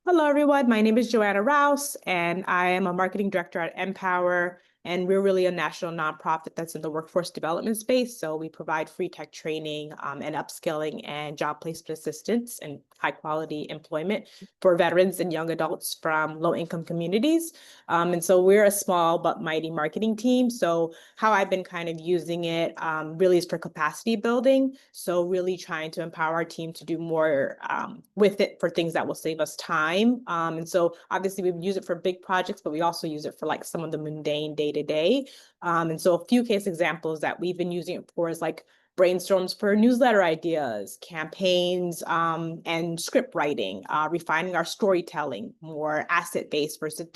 Hello, everyone. My name is Joanna Rouse, and I am a marketing director at Empower. And we're really a national nonprofit that's in the workforce development space. So we provide free tech training and upskilling and job placement assistance and high quality employment for veterans and young adults from low income communities. And so we're a small but mighty marketing team. So how I've been kind of using it really is for capacity building. So really trying to empower our team to do more with it for things that will save us time. And so obviously we use it for big projects, but we also use it for like some of the mundane day to day. And so a few case examples that we've been using it for is like brainstorms for newsletter ideas, campaigns, and script writing, refining our storytelling, more asset-based versus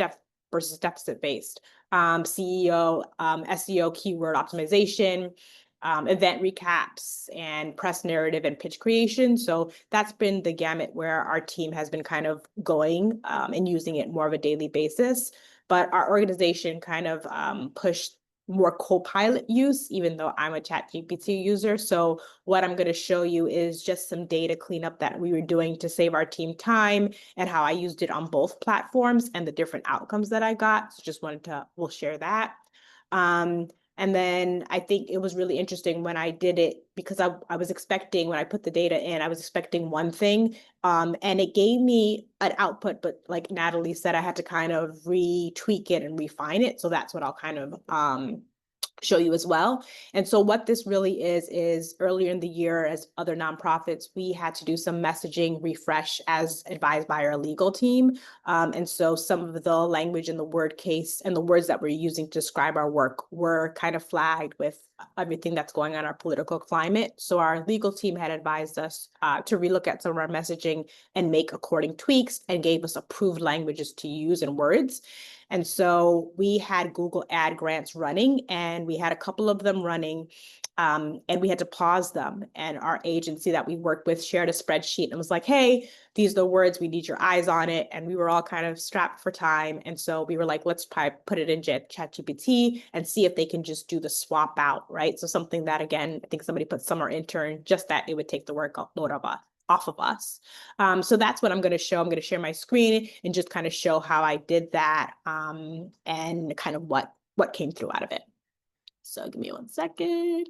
deficit-based, CEO, SEO keyword optimization, event recaps and press narrative and pitch creation. So that's been the gamut where our team has been kind of going and using it more of a daily basis. But our organization kind of pushed more Copilot use, even though I'm a ChatGPT user. So what I'm going to show you is just some data cleanup that we were doing to save our team time and how I used it on both platforms and the different outcomes that I got. So just wanted to, we'll share that. Um, and then I think it was really interesting when I did it because I was expecting, when I put the data in, I was expecting one thing, and it gave me an output, but like Natalie said, I had to kind of retweak it and refine it. So that's what I'll kind of show you as well. And so what this really is earlier in the year, as other nonprofits, we had to do some messaging refresh as advised by our legal team. And so some of the language in the word case and the words that we're using to describe our work were kind of flagged with everything that's going on in our political climate. So our legal team had advised us to relook at some of our messaging and make according tweaks and gave us approved languages to use and words. And so we had Google ad grants running, and we had a couple of them running, and we had to pause them. And our agency that we worked with shared a spreadsheet and was like, hey, these are the words, we need your eyes on it. And we were all kind of strapped for time. And so we were like, let's try put it in ChatGPT and see if they can just do the swap out, right? So something that, again, I think somebody put summer intern, just that it would take the workload off of us. So that's what I'm going to show. I'm going to share my screen and just kind of show how I did that and kind of what came through out of it. So give me 1 second.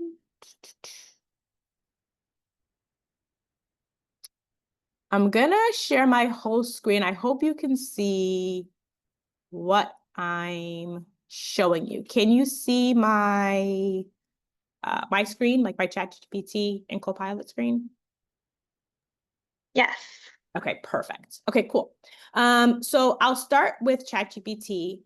I'm going to share my whole screen. I hope you can see what I'm showing you. Can you see my my screen, like my ChatGPT and Copilot screen? Yes. Okay, perfect. Okay, cool. So I'll start with ChatGPT.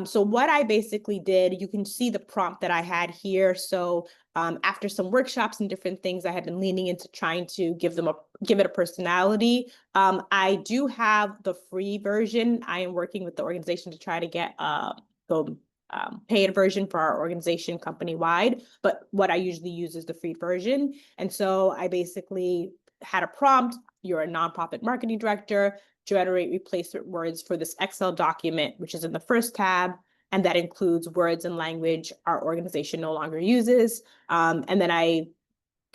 So what I basically did, you can see the prompt that I had here. So after some workshops and different things, I had been leaning into trying to give it a personality. I do have the free version. I am working with the organization to try to get the paid version for our organization company wide. But what I usually use is the free version. And so I basically had a prompt. You're a nonprofit marketing director, generate replacement words for this Excel document, which is in the first tab. And that includes words and language our organization no longer uses. And then I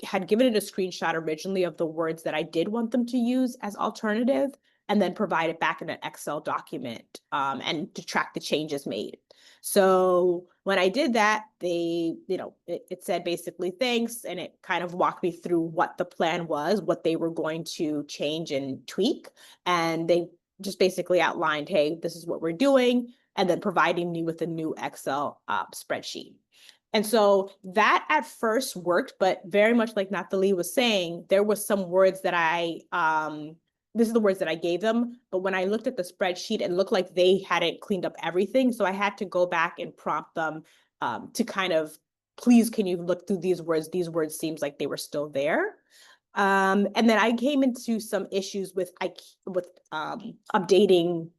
had given it a screenshot originally of the words that I did want them to use as alternative, and then provide it back in an Excel document and to track the changes made. So when I did that, it said basically thanks, and it kind of walked me through what the plan was, what they were going to change and tweak. And they just basically outlined, hey, this is what we're doing, and then providing me with a new Excel spreadsheet. And so that at first worked, but very much like Nathalie was saying, there was some words that this is the words that I gave them, but when I looked at the spreadsheet, it looked like they hadn't cleaned up everything. So I had to go back and prompt them to kind of, please, can you look through these words? These words seems like they were still there. And then I came into some issues with updating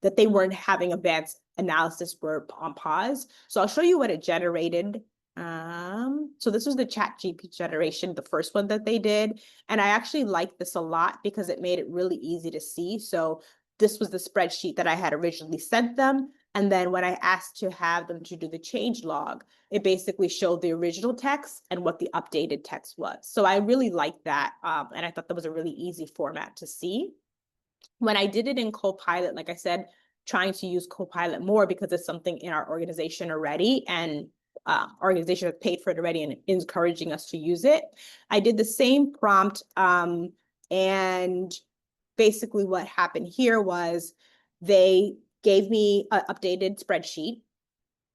that they weren't having advanced analysis were on pause. So I'll show you what it generated. So this was the ChatGPT generation, the first one that they did. And I actually liked this a lot because it made it really easy to see. So this was the spreadsheet that I had originally sent them. And then when I asked to have them to do the change log, it basically showed the original text and what the updated text was. So I really liked that. And I thought that was a really easy format to see. When I did it in Copilot, like I said, trying to use Copilot more because it's something in our organization already, and organization has paid for it already and encouraging us to use it. I did the same prompt, and basically what happened here was they gave me an updated spreadsheet,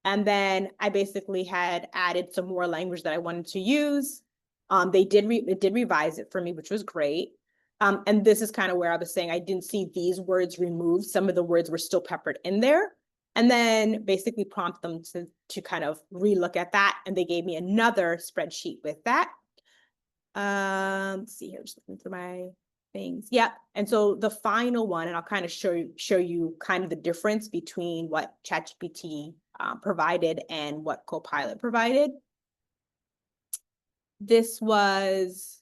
and then I basically had added some more language that I wanted to use. It did revise it for me, which was great. And this is kind of where I was saying I didn't see these words removed. Some of the words were still peppered in there. And then basically prompt them to kind of relook at that. And they gave me another spreadsheet with that. Let's see here, just looking through my things. Yeah. And so the final one, and I'll kind of show you kind of the difference between what ChatGPT provided and what Copilot provided. This was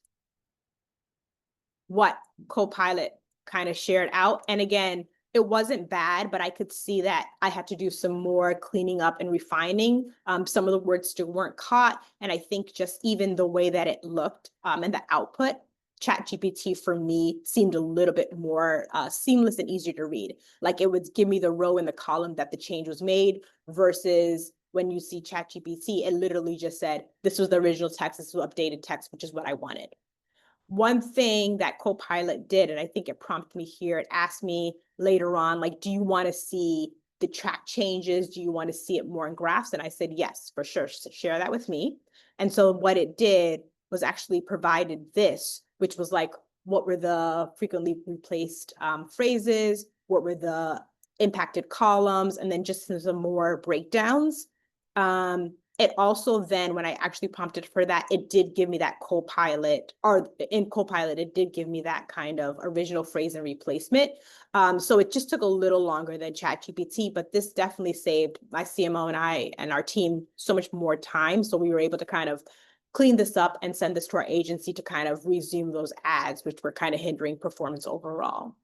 what Copilot kind of shared out. And again, it wasn't bad, but I could see that I had to do some more cleaning up and refining. Some of the words still weren't caught. And I think just even the way that it looked and the output, ChatGPT for me seemed a little bit more seamless and easier to read. Like it would give me the row and the column that the change was made versus when you see ChatGPT, it literally just said, this was the original text, this was updated text, which is what I wanted. One thing that Copilot did, and I think it prompted me here, it asked me later on, like, do you want to see the track changes? Do you want to see it more in graphs? And I said, yes, for sure, share that with me. And so what it did was actually provided this, which was like, what were the frequently replaced phrases? What were the impacted columns? And then just some more breakdowns. It also then, when I actually prompted for that, it did give me that Copilot, or in Copilot, it did give me that kind of original phrase and replacement. So it just took a little longer than ChatGPT, but this definitely saved my CMO and I and our team so much more time. So we were able to kind of clean this up and send this to our agency to kind of resume those ads, which were kind of hindering performance overall.